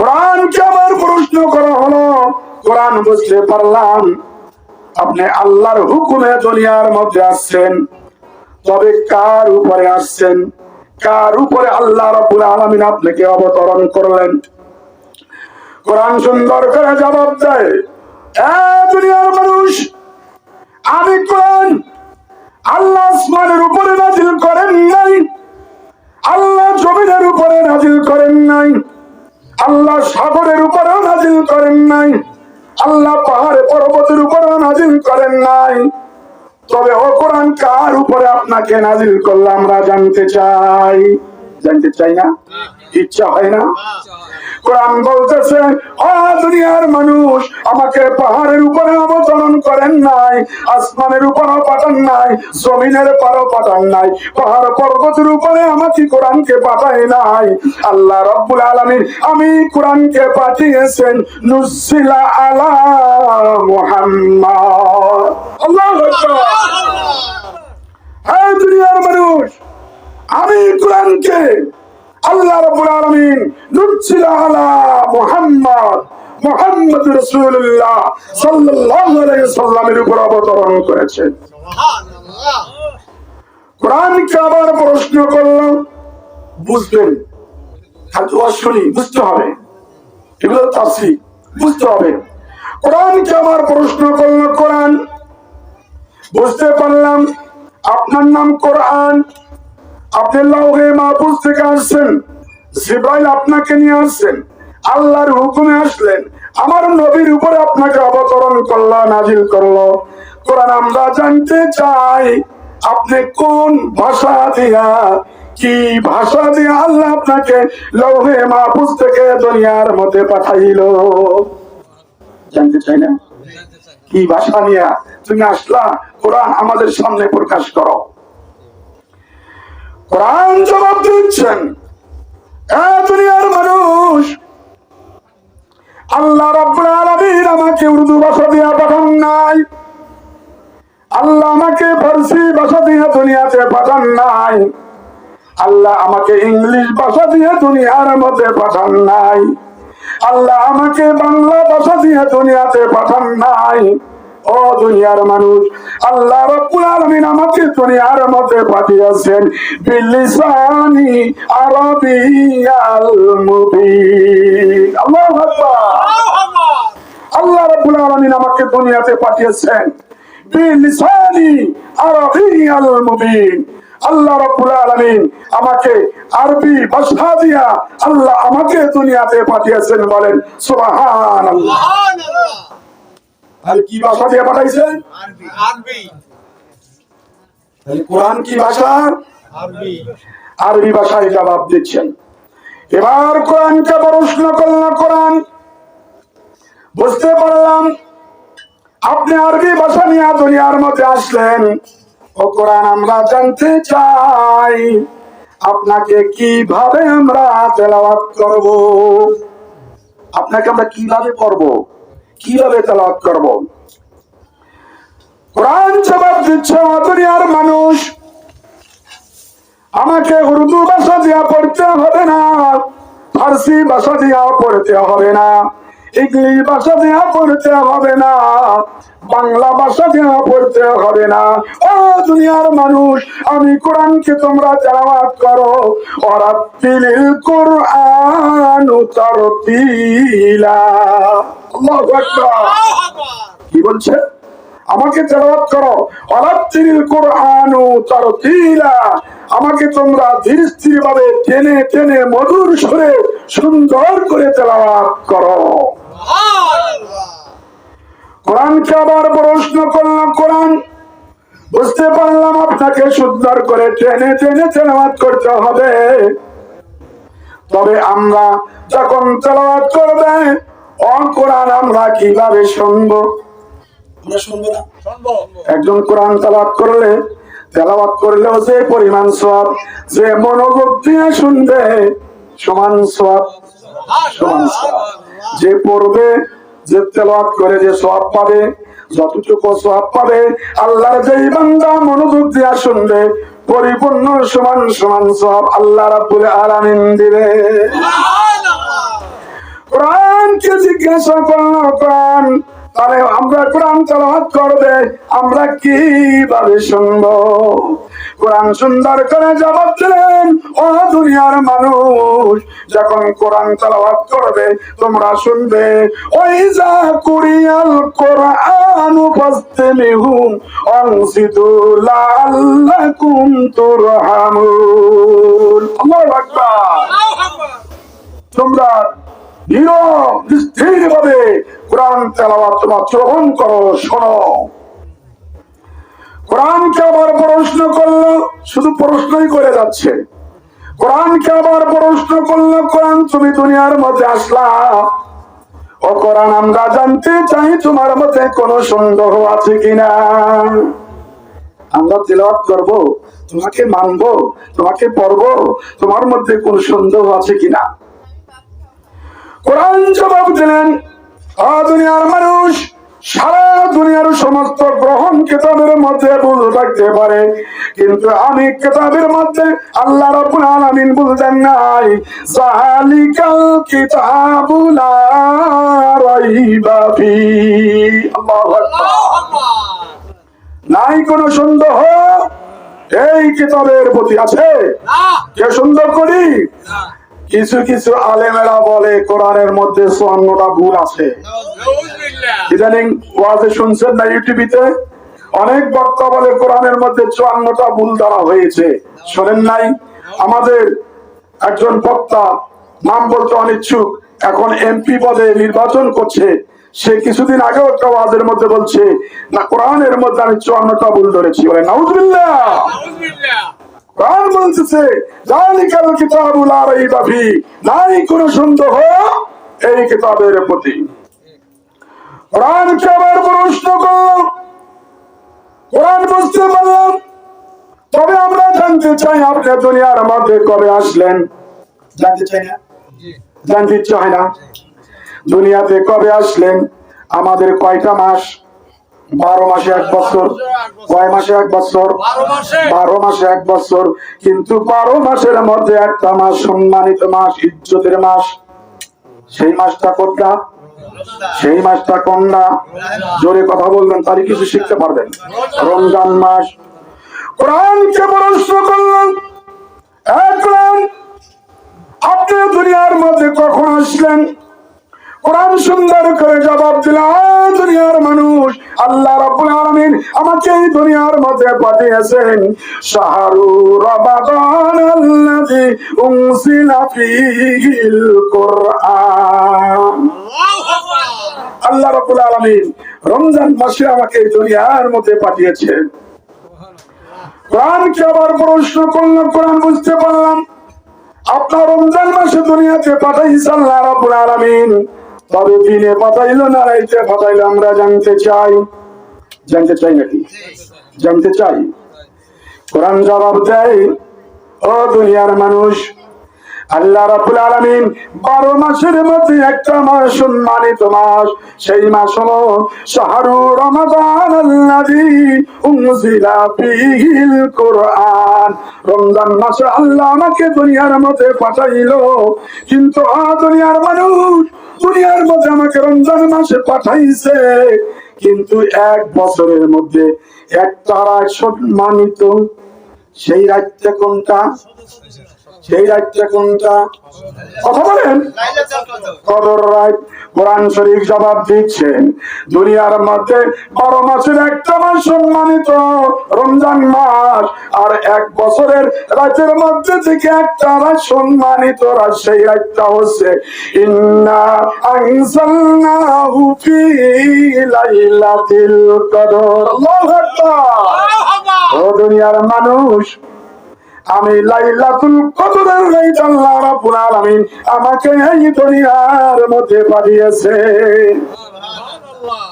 কোরআনকে আবার প্রশ্ন করা হলো, কোরআন বুঝতে পারলাম আপনি আল্লাহর হুকুমে দুনিয়ার মধ্যে আসছেন, তবে কার উপরে আসছেন? কার উপরে আল্লাহ রাব্বুল আলামিন আপনাকে অবতরণ করলেন? কোরআন সুন্দর করে জবাব দেয়, দুনিয়ার মানুষ, আমি কোরআন আল্লাহ আসমানের উপরে নাজিল করেন নাই, আল্লাহ জমিনের উপরে নাজিল করেন নাই, আল্লাহ সাগরের উপরেও নাজিল করেন নাই, আল্লাহ পাহাড়ে পর্বতের উপরেও নাজিল করেন নাই। তবে ও কোরআন কার উপরে আপনাকে নাজিল করলো আমরা জানতে চাই। জানতে চাই না? ইচ্ছা হয় না? কোরআন বলতেছে, দুনিয়ার মানুষ, আমাকে পাহাড়ের উপরে অবতরণ করেন নাই, আসমানের উপরও পাঠান নাই, জমিনের পারও পাঠান নাই, পাহাড় পর্বতের উপরে আমাকে কোরআনকে পাঠায় নাই। আল্লাহ রাব্বুল আলামিন আমি কোরআনকে পাঠিয়েছেন নুজিলা আলা মুহাম্মদ। আল্লাহু আকবার। দুনিয়ার মানুষ, আমি কোরআনকে আল্লাহ রাব্বুল আলামিন নুজিলা আলা মুহাম্মদ, মুহাম্মদ রাসূলুল্লাহ সাল্লাল্লাহু আলাইহি ওয়াসাল্লামের উপর অবতরণ করেছেন। সুবহানাল্লাহ। কোরআনকে আবার প্রশ্ন করলো, বুঝবেন, খালি ওয়াজ শুনি বুঝতে হবে, এগুলো তাফসীর বুঝতে হবে। কোরআনকে আবার প্রশ্ন করলো, কোরআন বুঝতে পারলাম আপনার নাম কোরআন, আপনি লাউহে মাহফুজ থেকে আসছেন, জিবরাইল আপনাকে নিয়ে আসছেন, আল্লাহর হুকুমে আসলেন, আমার নবীর উপরে আপনাকে অবতরণ করলো, নাজিল করলো। কোরআন আমরা জানতে চাই আপনি কোন ভাষা দিয়া, কি ভাষা দিয়ে আল্লাহ আপনাকে লাউহে মাহফুজ থেকে দুনিয়ার মধ্যে পাঠাইলো? জানতে চাই না? কি ভাষা নিয়ে তুমি আসলা? কোরআন আমাদের সামনে প্রকাশ করো। কোরআন জবাব দিচ্ছেন, দুনিয়ার মানুষ, আল্লাহ রাব্বুল আলামিন আমাকে উর্দু ভাষা দিয়ে পাঠান নাই, আল্লাহ আমাকে ফার্সি ভাষা দিয়ে দুনিয়াতে পাঠান নাই, আল্লাহ আমাকে ইংলিশ ভাষা দিয়ে দুনিয়ার মধ্যে পাঠান নাই, আল্লাহ আমাকে বাংলা ভাষা দিয়ে দুনিয়াতে পাঠান নাই। ও দুনিয়ার মানুষ, আল্লাহ রাব্বুল আলামিন আমাকে দুনিয়ার মধ্যে পাঠিয়েছেন বিলিসানি আরাবিয়াল মুবিন। আল্লাহু আকবার। আল্লাহ রাব্বুল আলামিন আমাকে দুনিয়াতে পাঠিয়েছেন বিলিসানি আরাবিয়াল মুবিন। আল্লাহ রাব্বুল আলামিন আমাকে আরবি ভাষা দিয়া আল্লাহ আমাকে দুনিয়াতে পাঠিয়েছেন। বলেন সুবহানাল্লাহ। সুবহানাল্লাহ। আর কি ভাষা দিয়ে পাঠাইছেন? আরবি। তাহলে কোরআন কি ভাষা? আরবি। আরবি ভাষায় জবাব দিচ্ছেন। এবার কোরআনকে প্রশ্ন করল, কোরআন বুঝতে পারলাম আপনি আরবি ভাষা নিয়ে দুনিয়ার মধ্যে আসলেন। ও কোরআন আমরা জানতে চাই আপনাকে কিভাবে আমরা তেলাওয়াত করব, আপনাকে আমরা কিভাবে পড়ব, কিভাবে তেলাওয়াত করব? কোরআন জবাব দিচ্ছে, দুনিয়ার মানুষ, আমাকে উর্দু ভাষা দিয়া পড়তে হবে না, ফার্সি ভাষা দিয়া পড়তে হবে না, ইংলিশ ভাষা দিয়া পড়তে হবে না, বাংলা ভাষা দিয়া পড়তে হবে না। ও দুনিয়ার মানুষ, আমি কোরআনকে তোমরা তেলাওয়াত করো। ওয়ারাতিলিল কুরআন তারতিলা। আল্লাহু আকবার। কি বলছে? আমাকে তেলাওয়াত করো। ওয়ারাতিলিল কুরআন তারতিলা, আমাকে তোমরা ধীর স্থির ভাবে টেনে টেনে মধুর সুরে সুন্দর করে তেলাওয়াত করো। কোরআনকে আবার প্রশ্ন করলাম, কোরআন বুঝতে পারলাম আপনাকে সুন্দর করে টেনে টেনে তেলাওয়াত করতে হবে, তবে আমরা যখন তেলাওয়াত করবে ও কোরআন আমরা কিভাবে শুনবো? আমরা শুনবো না? একজন কোরআন তেলাওয়াত করলেও যে পরিমাণ সওয়াব, যে মনোযোগ দিয়ে শুনবে সমান সওয়াব, সমান সওয়াব। যে পড়বে, যে তেলাওয়াত করে যে সওয়াব পাবে, যতটুকু সওয়াব পাবে, আল্লাহর যেই বান্দা মনোযোগ দিয়ে শুনবে পরিপূর্ণ সমান সমান সওয়াব আল্লাহ রাব্বুল আলামিন দিবে। আমাদেরকে জিজ্ঞাসা করলো কোরআন, তাহলে আমরা কোরআন তেলাওয়াত করবে আমরা কিভাবে শুনবো? কোরআন সুন্দর করে জবাব দিলেন, ও দুনিয়ার মানুষ, যখন কোরআন তেলাওয়াত করবে তোমরা শুনবে, ওয়াইজা কুরিয়াল কোরআনু ফাসতামিউ আনসিতু লাআল্লাকুম তুরহামুন। আল্লাহু আকবার। তোমরা স্থির ভাবে কোরআন তেলাওয়াত তোমরা শ্রবণ করো, শোনো। কোরআনকে আবার প্রশ্ন করলো, শুধু প্রশ্নই করে যাচ্ছে। কোরআনকে আবার প্রশ্ন করলো, কোরআন তুমি দুনিয়ার মধ্যে আসলা, ও কোরআন আমরা জানতে চাই তোমার মধ্যে কোনো সন্দেহ আছে কিনা। আমরা তেলাওয়াত করব, তোমাকে মানবো, তোমাকে পড়বো, তোমার মধ্যে কোন সন্দেহ আছে কিনা। কোরআন জবাব দিলেন, ও দুনিয়ার মানুষ, সারা দুনিয়ার সমস্ত গ্রহণ কিতাবের মধ্যে ভুল থাকতে পারে, কিন্তু আমি কিতাবের মধ্যে আল্লাহ রাব্বুল আলামিন বলতেন নাই, যালিকাল কিতাবু লা রাইবা ফীহি। আল্লাহু আকবার। নাই কোনো সন্দেহ এই কিতাবের প্রতি আছে? কে সন্দেহ করি? কিছু কিছু আলেমেরা বলে কোরআনের মধ্যে 54টা ভুল আছে। ইদানিং ওয়াজে শুনছেন না, ইউটিউবে অনেক বক্তা বলে কোরআনের মধ্যে 54টা ভুল ধরা হয়েছে। শোনেন নাই? আমাদের একজন বক্তা, নাম বলতে অনিচ্ছুক, এখন এমপি পদে নির্বাচন করছে, সে কিছুদিন আগেও একটা ওয়াজের মধ্যে বলছে না কোরআনের মধ্যে আমি 54টা ভুল ধরেছি। বলে নাউজুবিল্লাহ। কোরআন বলতেছে যালিকাল কিতাবু লা রাইবা ফীহি, নাই কোনো সন্দেহ এই কিতাবের প্রতি। কোরআনকে আবার প্রশ্ন করলাম, কোরআন বুঝতে পারলাম, তবে আমরা জানতে চাই আপনি দুনিয়ার মধ্যে কবে আসলেন? জানতে চাই না? জানতে ইচ্ছে হয় না? দুনিয়াতে কবে আসলেন? আমাদের কয়টা মাস? 12 মাসে 1 বছর। কয় মাসে 1 বছর? 12 মাসে 1 বছর। কিন্তু 12 মাসের মধ্যে একটা মাস সম্মানিত মাস, ইজ্জতের মাস। সেই মাসটা কোনটা? সেই মাসটা কোনটা? জোরে কথা বলবেন, তাহলে কিছু শিখতে পারবেন। রমজান মাস। কোরআনকে প্রশ্ন করলাম, কোরআন আপনি দুনিয়ার মধ্যে কখন আসলেন? কোরআন সুন্দর করে জবাব দিল, দুনিয়ার মানুষ, আল্লাহ রাব্বুল আলামিন আমাকে এই দুনিয়ার মধ্যে পাঠিয়েছেন শাহরু রমাদান আল্লাযী উনজিলা ফীহিল কুরআন। আল্লাহ রাব্বুল আলামিন রমজান মাসে আমাকে এই দুনিয়ার মধ্যে পাঠিয়েছেন। কোরআনকে আবার প্রশ্ন করলাম, কোরআন বুঝতে পারলাম আপনার রমজান মাসে দুনিয়াতে পাঠাইছে আল্লাহ রাব্বুল আলামিন, তবে দিনে পাঠাইলো না রাইতে পাঠাইলো আমরা জানতে চাই। জানতে চাই নাকি? জানতে চাই। কোরআন জবাব দেয়, ও দুনিয়ার মানুষ, আল্লাহ রাব্বুল আলামিন 12 মাসের মধ্যে একটা মাস সম্মানিত মাস, সেই মাস হলো শাহরু রমাদান আল্লাযী উনজিলা ফীহিল কুরআন। রমজান মাসে আল্লাহ আমাকে দুনিয়ার মধ্যে পাঠাইলো, কিন্তু দুনিয়ার মানুষ, দুনিয়ার মধ্যে আমাকে রমজান মাসে পাঠাইছে, কিন্তু 1 বছরের মধ্যে একটা রাত সম্মানিত। সেই রাতটা কোনটা? সেই রাতটা কোনটা? কথা বলেন। কদর রাত। কোরআন শরীফ জবাব দিচ্ছেন, দুনিয়ার মধ্যে 12 মাসের একটা মাস সম্মানিত রমজান মাস, আর 1 বছরের রাতের মধ্যে থেকে একটা রাত সম্মানিত রাত, সেই রাতটা হচ্ছে ইন্না আনজালনাহু ফী লাইলাতিল কদর। আল্লাহু আকবার। ও দুনিয়ার মানুষ, আমি লাইলাতুল কদরের রাত আল্লাহ রাব্বুল আলামিন আমাকে এই দুনিয়ার মধ্যে পাঠিয়েছে। সুবহানাল্লাহ।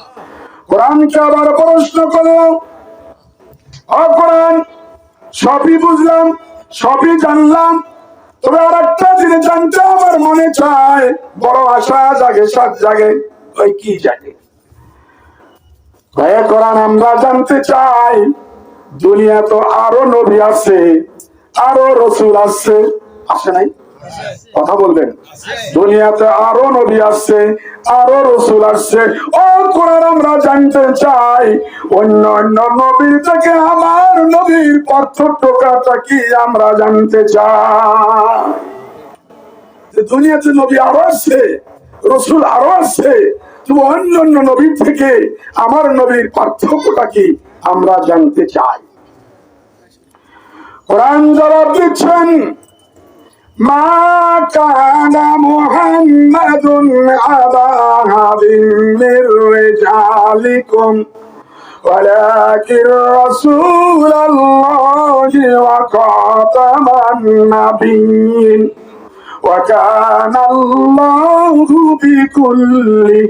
কোরআনকে আবার প্রশ্ন করলো, ও কোরআন সবই বুঝলাম, সবই জানলাম, তবে আরেকটা জিনিস জানতে আমার মনে চায়, বড় আশা জাগে, সাত জাগে। ওই কি জাগে? ভাইয়া কোরআন আমরা জানতে চাই, দুনিয়া তো আরো নবী আছে, আরো রসুল আছে, আসে নাই? কথা বলবেন। দুনিয়াতে আরো নবী আসছে, আরো রসুল আসছে। ও কোরআন আমরা জানতে চাই অন্য অন্য নবীর থেকে আমার নবীর পার্থক্যটা কি আমরা জানতে চাই। দুনিয়াতে নবী আরো আসছে, রসুল আরো আসছে, তবু অন্য অন্য নবীর থেকে আমার নবীর পার্থক্যটা কি আমরা জানতে চাই। কোরআন জবাব দিচ্ছেন, মা কানা মুহাম্মাদুন আবা আহাদিন মির রিজালিকুম ওয়ালাকিন রাসূলুল্লাহি ওয়া খাতামান নাবিয়্যিন ওয়া কানা আল্লাহু বিকুল্লি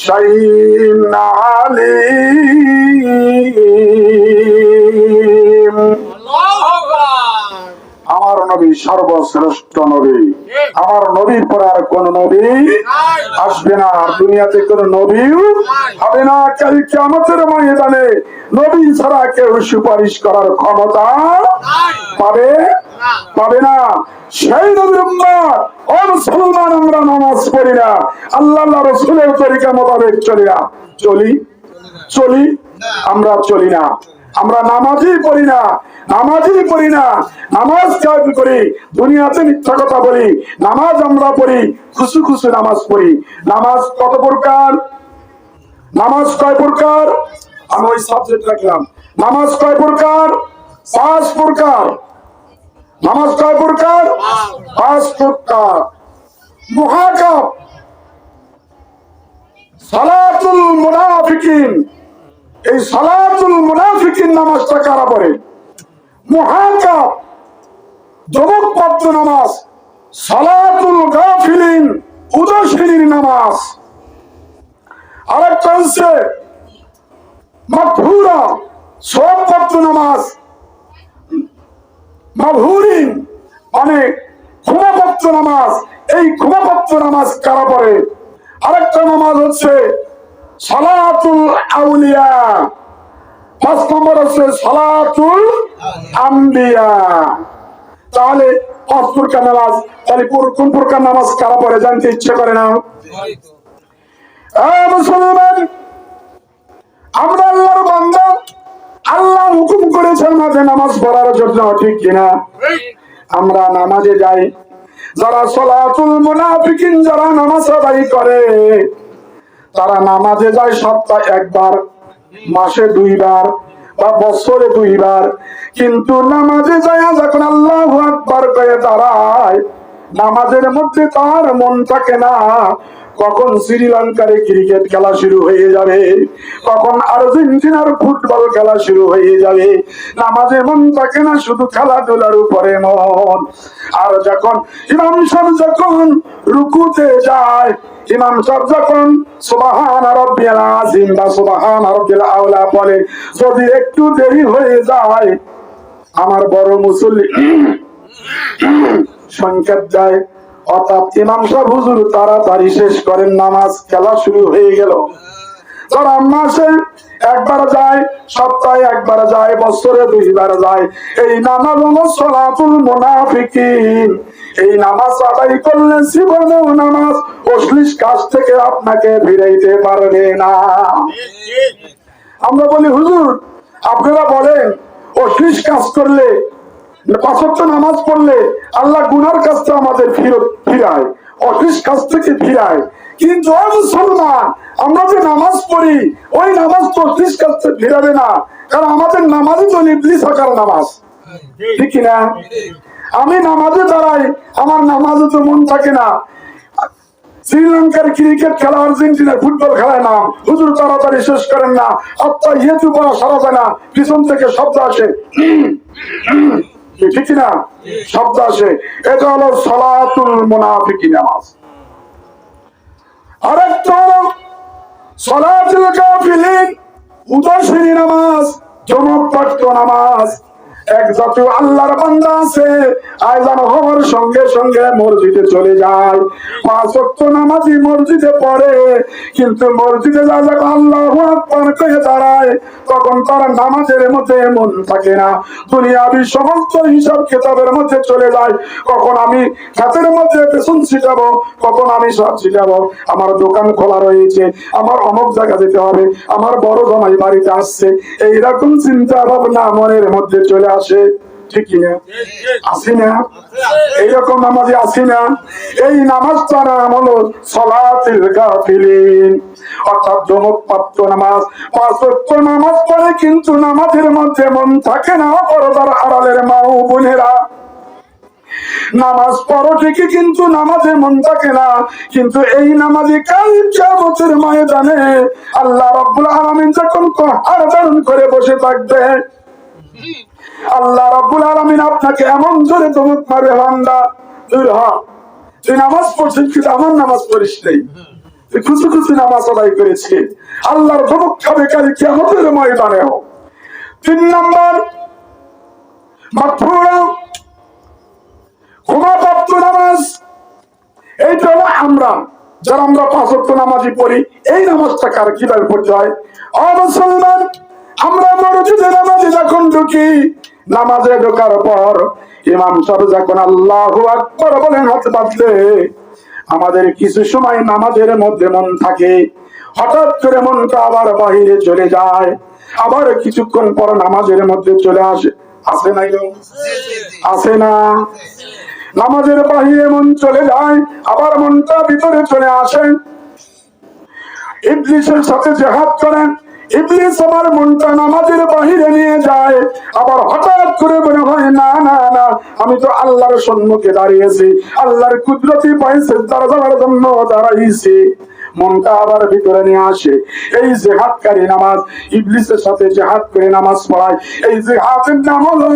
শাইইন আলীম। আমার নবী সর্বশ্রেষ্ঠ নবী, আমার নবীর পর আর কোন নবী আসবে না, দুনিয়াতে কোন নবীও হবে না। কাল কিয়ামতের ময়দানে নবী ছাড়া কেউ সুপারিশ করার ক্ষমতা পাবে না। সেই নবীর উম্মত ও মুসলমান, আমরা নামাজ পড়ি না, আল্লাহ রাসূলের তরিকা মোতাবেক চলি আমরা চলি না, আমরা নামাজই পড়ি না, নামাজ কাজ করি, দুনিয়াতে মিথ্যা কথা বলি। নামাজ আমরা পড়ি, খুশি খুশি নামাজ পড়ি। নামাজ কত প্রকার? নামাজ কয় প্রকার? আমি ওই সাবজেক্ট রাখলাম। নামাজ কয় প্রকার? 5 প্রকার। নামাজ কয় প্রকার? 5 প্রকার। মুহাকাব, সালাতুল মুনাফিকিন, এই সালাতুল মুনাফিকিন নামাজটা কারা পড়ে? মুহাকাব ধমকপ্রাপ্ত নামাজ, সালাতুল গাফিলিন উদাসীনের নামাজ। আরেকটা হচ্ছে মাগফুরা সওয়াবপ্রাপ্ত নামাজ, মাগফুরিন মানে ক্ষমাপ্রাপ্ত নামাজ। এই ক্ষমাপ্রাপ্ত নামাজ কারা পড়ে? আরেকটা নামাজ হচ্ছে সালাতুল আউলিয়া, 5 নম্বর হচ্ছে সালাতুল আম্বিয়া। তাহলে 5 প্রকার নামাজ, তাহলে কোন প্রকার নামাজ কারা পড়ে জানতে ইচ্ছে করে না? মুসলমান, আমরা আল্লাহর বান্দা, আল্লাহ হুকুম করেছেন মাঝে নামাজ পড়ার জন্য, ঠিক কিনা? আমরা নামাজে যাই। যারা সালাতুল মুনাফিকিন, যারা নামাজ আদায় করে, তারা নামাজে যায় সপ্তাহে 1 বার, মাসে 2 বার বা বছরে 2 বার। কিন্তু নামাজে যায় যখন আল্লাহু আকবার কয়ে দাঁড়ায়, নামাজের মধ্যে তার মন থাকে না কখন শ্রীলঙ্কার ক্রিকেট খেলা শুরু হয়ে যাবে, কখন আর্জেন্টিনার ফুটবল খেলা শুরু হয়ে যাবে। নামাজে মন থাকে না, শুধু খেলাধুলার উপরে মন। আর যখন ইমাম সাহেব যখন রুকুতে যায়, ইমাম সাহেব যখন সুবহান রাব্বিয়াল আযীম বা সুবহান রাব্বিল আউলা বলে, যদি একটু দেরি হয়ে যায়, আমার বড় মুসল্লি সংকেত দেয়, অর্থাৎ ইমাম সাহেব হুজুর তাড়াতাড়ি শেষ করেন, নামাজ খেলা শুরু হয়ে গেল। যারা মাসে 1 বার যায়, সপ্তাহে 1 বার যায়, বছরে 2 বার যায়, এই নামাজ হলো সালাতুল মুনাফিকিন। এই নামাজ আদায় করলে জীবনেও নামাজ অশ্লীল কাজ থেকে আপনাকে ফিরাইতে পারবে না। আমরা বলি, হুজুর আপনারা বলেন অশ্লীল কাজ করলে, 5 ওয়াক্ত নামাজ পড়লে আল্লাহ গুনার কাজটা আমাদের ফিরায়, অশ্লীল কাজ থেকে ফিরায়। কিন্তু মুসলমান, আমরা যে নামাজ পড়ি, ওই নামাজ তো অশ্লীল কাজ থেকে ফিরাবে না, কারণ আমাদের নামাজই তো ইবলিস আকার নামাজ, ঠিক কিনা? আমি নামাজে দাঁড়াই, আমার নামাজে তো মন থাকে না। শ্রীলঙ্কার ক্রিকেট খেলা, আর্জেন্টিনার ফুটবল খেলায় নাম, হুজুর তাড়াতাড়ি শেষ করেন না, অর্থাৎ ইয়েতু করা সারা যায় না, পিছন থেকে শব্দ আসে, ঠিক না? শব্দ আসে, এটা হলো সালাতুল মুনাফিকিন নামাজ। আরেকটা হলো সালাতুল গাফিলিন উদাসীন নামাজ, জমকপ্রাপ্ত নামাজ। এক জাতীয় আল্লাহর বান্দা আছে আযান হওয়ার সঙ্গে সঙ্গে মসজিদে চলে যায়, 5 ওয়াক্ত নামাজি মসজিদে পড়ে, কিন্তু মসজিদে যখন আল্লাহু আকবার কয়ে দাঁড়ায় তখন তার নামাজের মধ্যে মন থাকে না। দুনিয়াবি সমস্ত হিসাব কিতাবের মধ্যে চলে যায়, কখন আমি খাতের মধ্যে পেছন ছিটাবো, কখন আমি সব ছিটাবো, আমার দোকান খোলা রয়েছে, আমার অমুক জায়গা যেতে হবে, আমার বড় জামাই বাড়িতে আসছে, এইরকম চিন্তা ভাবনা মনের মধ্যে চলে আসে। ঠিক কিনা? আসি না? এইরকম নামাজে আসি না? এই নামাজটা নাম হলো সালাতুল গাফিলিন, অর্থাৎ জমকপ্রাপ্ত নামাজ। 5 ওয়াক্ত নামাজ পড়ে কিন্তু নামাজের মধ্যে মন থাকে না। পর্দার আড়ালের মা ও বোনেরা, নামাজ পড়ো ঠিকই কিন্তু নামাজে মন থাকে না। কিন্তু এই নামাজে কাল কিয়ামতের ময়দানে আল্লাহ রাব্বুল আলামিন যখন কহার ধারণ করে বসে থাকবে, আল্লাহ রাব্বুল আলামিন আপনাকে এমন জোরে ধমক মারবে, বান্দা দূর হ, তুই নামাজ পড়ছিস কিন্তু আমার নামাজ পড়িস নাই, তুই খুশি খুশি নামাজ আদায় করেছি। আল্লাহর ধমক খাবে কাল কিয়ামতের ময়দানে। 3 নম্বর মাগফুরা, ক্ষমাপ্রাপ্ত নামাজ। এইটা হলো আমরা যারা আমরা 5 ওয়াক্ত নামাজি পড়ি, এই নামাজটা কার কিভাবে পড়তে হয়? ও মুসলমান, আমরা মসজিদে নামাজে যখন ঢুকি, নামাজে ঢোকার পর ইমাম সাহেব যখন আল্লাহু আকবার বলেন হাত বাঁধলে, আমাদের কিছু সময় নামাজের মধ্যে মন থাকে, হঠাৎ করে মনটা আবার বাহিরে চলে যায়, আবার কিছুক্ষণ পর নামাজের মধ্যে চলে আসে। আসে না? আসে না? নামাজের বাহিরে মন চলে যায়, আবার মনটা ভিতরে চলে আসে। ইবলিসের সাথে জিহাদ করেন, ইবলিস আমার মনটা নামাজের বাহিরে নিয়ে যায়, আবার হঠাৎ করে মনে হয় না না না, আমি তো আল্লাহর সম্মুখে দাঁড়িয়েছি, আল্লাহর কুদরতি পাইছে তারা যাওয়ার জন্য দাঁড়াইছি, মনটা আবার ভিতরে নিয়ে আসে। এই জিহাদকারী নামাজ, ইবলিসের সাথে জিহাদ করে নামাজ পড়ায়, এই জিহাদের নাম হলো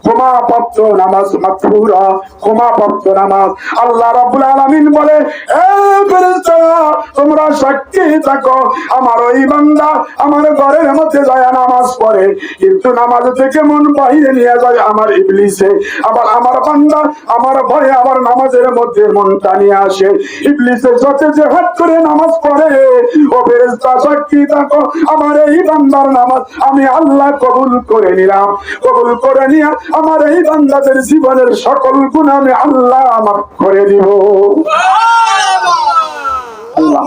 ক্ষমাপ্রাপ্ত নামাজ, মাগফুরা, ক্ষমাপ্রাপ্ত নামাজ। আল্লাহ রাব্বুল আলামিন বলে, এ ফেরেশতারা তোমরা সাক্ষী থাকো, আমার ওই বান্দা আমার ঘরের মধ্যে যায় নামাজ পড়ে, কিন্তু নামাজ থেকে মন বাহিরে নিয়ে যায় আমার ইবলিসে, আবার আমার বান্দা আমার ভয়ে আবার নামাজের মধ্যে মনটা নিয়ে আসে, ইবলিসের সাথে জিহাদ করে নামাজ পড়ে। ও ফেরেশতা সাক্ষী থাকো, আমার এই বান্দার নামাজ আমি আল্লাহ কবুল করে নিলাম, কবুল করে নিয়ে আমার এই বান্দাদের জীবনের সকল গুনাহ আমি আল্লাহ মাফ করে দিব। আল্লাহ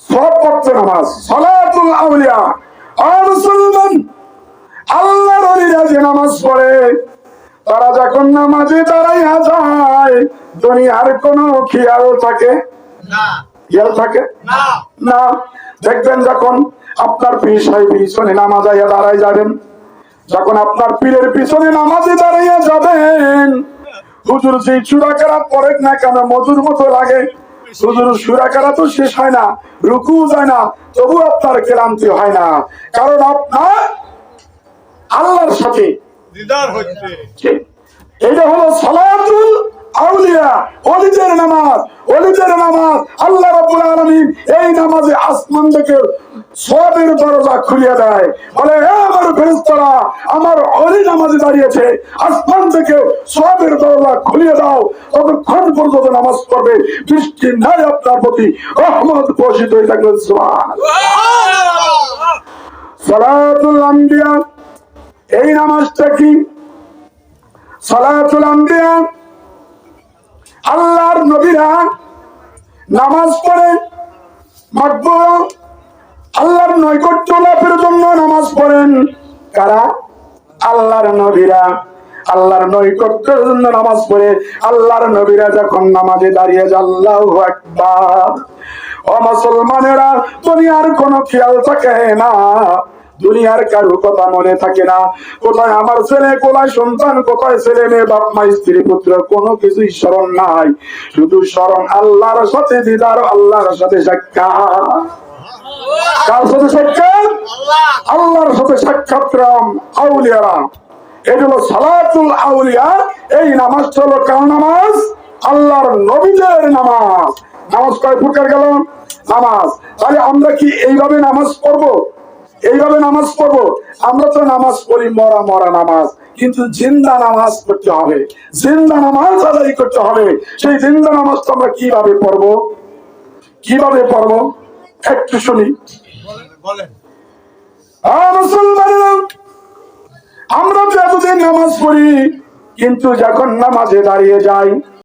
সবপত্র নামাজ, সালাতুল আউলিয়া। আর মুসলমান, আল্লাহর ওলিরা যে নামাজ পড়ে, তারা যখন নামাজে দাঁড়াইয়া যায়, দুনিয়ার কোনো খেয়াল থাকে না, খেয়াল থাকে না। দেখবেন যখন আপনার পীর সাহেব পিছনে নামাজে দাঁড়ায় যাবেন, যখন আপনার পীরের পিছনে নামাজে দাঁড়াইয়া যাবেন, হুজুর যে সূরা কেরাত পড়েন না কেন মধুর মতো লাগে, হুজুর সূরা কেরাত তো শেষ হয় না, রুকু যায় না, তবু আপনার ক্লান্তি হয় না, কারণ আপনার আল্লাহর সাথে দিদার হচ্ছে। এটা হলো সালাতুল আউলিয়া, ওলিদের নামাজ। ওলিদের নামাজ আল্লাহ রাব্বুল আলামিন এই নামাজে আসমান থেকে সওয়াবের দরজা খুলে দেয়, বলে হে আমার ফেরেশতারা, আমার ওলি নামাজে দাঁড়িয়েছে, আসমান থেকে সওয়াবের দরজা খুলে দাও, ততক্ষণ পর্যন্ত নামাজ পড়বে, বৃষ্টি নাই আপনার প্রতি, রহমত বর্ষিত হয়ে থাকবে। সুবহানাল্লাহ। সালাতুল আম্বিয়া, এই নামাজটা কি? সালাতুল আম্বিয়া, আল্লাহর নবীরা নামাজ পড়ে মাগফুরা, আল্লাহর নৈকট্য লাভের জন্য নামাজ পড়েন। কারা? আল্লাহর নবীরা। আল্লাহর নৈকট্যের জন্য নামাজ পড়ে। আল্লাহর নবীরা যখন নামাজে দাঁড়িয়ে যায়, আল্লাহু আকবার। ও মুসলমানেরা, দুনিয়ার কোনো খেয়াল থাকে না, দুনিয়ার কারো কথা মনে থাকে না, কোথায় আমার ছেলে, কোথায় সন্তান, কোথায় ছেলে মেয়ে, বাপ মা, স্ত্রী পুত্র, কোনো কিছুই স্মরণ নাই, শুধু স্মরণ আল্লাহর সাথে দিদার, আল্লাহর সাথে সাক্ষাৎ। কার সাথে সাক্ষাৎ? আল্লাহর সাথে সাক্ষাৎ আউলিয়ারা। এটা হলো সালাতুল আউলিয়া। এই নামাজটা হলো কার নামাজ? আল্লাহর নবীদের নামাজ। নামাজ কয় প্রকার গেল? নামাজ। তাহলে আমরা কি এইভাবে নামাজ পড়বো? এইভাবে নামাজ পড়বো? আমরা তো নামাজ পড়ি মরা মরা নামাজ, কিন্তু জিন্দা নামাজ পড়তে হবে, জিন্দা নামাজ আদায় করতে হবে। সেই জিন্দা নামাজ তো আমরা কিভাবে পড়বো, কিভাবে পড়বো একটু শুনি। মুসলমানেরা, আমরা তো এতদিন নামাজ পড়ি, কিন্তু যখন নামাজে দাঁড়িয়ে যাই